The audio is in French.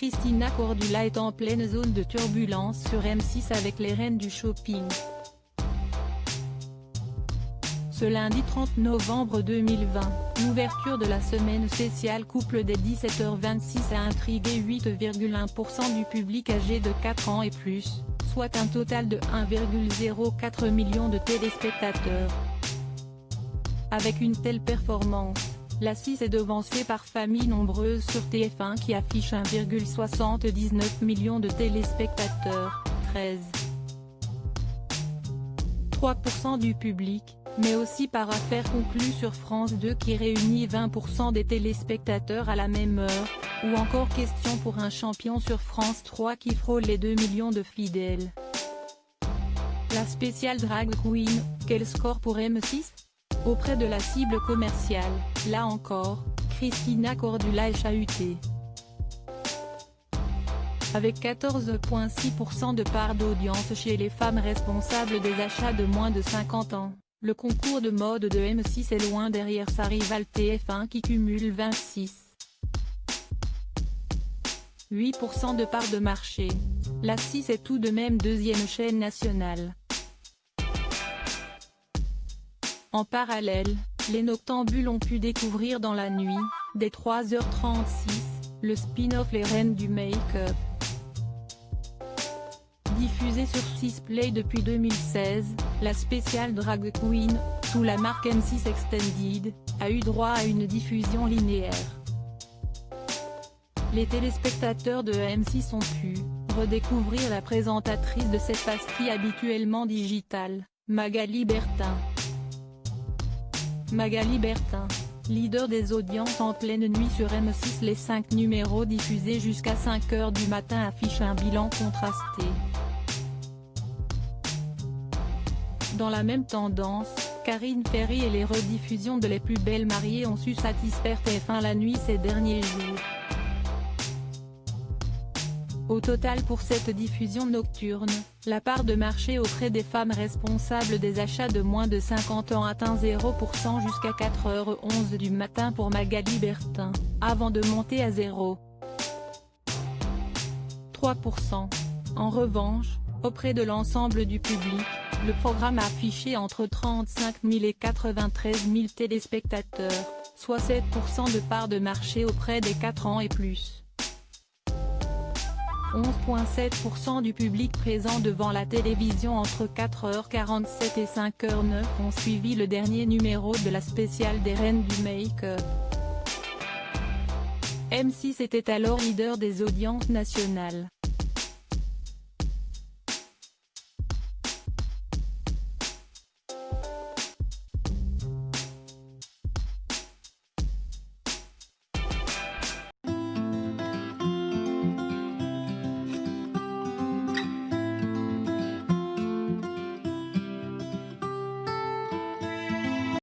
Christina Cordula est en pleine zone de turbulence sur M6 avec les reines du shopping. Ce lundi 30 novembre 2020, l'ouverture de la semaine spéciale couple dès 17h26 a intrigué 8,1% du public âgé de 4 ans et plus, soit un total de 1,04 million de téléspectateurs. Avec une telle performance, la 6 est devancée par Famille Nombreuse sur TF1 qui affiche 1,79 million de téléspectateurs, 13,3% du public, mais aussi par Affaires conclues sur France 2 qui réunit 20% des téléspectateurs à la même heure, ou encore Question pour un champion sur France 3 qui frôle les 2 millions de fidèles. La spéciale Drag Queen, quel score pour M6 ? Auprès de la cible commerciale, là encore, Christina Cordula est chahutée. Avec 14,6% de part d'audience chez les femmes responsables des achats de moins de 50 ans, le concours de mode de M6 est loin derrière sa rivale TF1 qui cumule 26,8% de part de marché. La 6 est tout de même deuxième chaîne nationale. En parallèle, les noctambules ont pu découvrir dans la nuit, dès 3h36, le spin-off Les Reines du Make-up. Diffusée sur 6play depuis 2016, la spéciale Drag Queen, sous la marque M6 Extended, a eu droit à une diffusion linéaire. Les téléspectateurs de M6 ont pu redécouvrir la présentatrice de cette pastille habituellement digitale, Magali Bertin. Magali Bertin, leader des audiences en pleine nuit sur M6. Les 5 numéros diffusés jusqu'à 5h du matin affichent un bilan contrasté. Dans la même tendance, Karine Ferry et les rediffusions de Les Plus Belles Mariées ont su satisfaire TF1 la nuit ces derniers jours. Au total pour cette diffusion nocturne, la part de marché auprès des femmes responsables des achats de moins de 50 ans atteint 0% jusqu'à 4h11 du matin pour Magali Bertin, avant de monter à 0,3%. En revanche, auprès de l'ensemble du public, le programme a affiché entre 35 000 et 93 000 téléspectateurs, soit 7% de part de marché auprès des 4 ans et plus. 11,7% du public présent devant la télévision entre 4h47 et 5h09 ont suivi le dernier numéro de la spéciale des Reines du Make-up. M6 était alors leader des audiences nationales.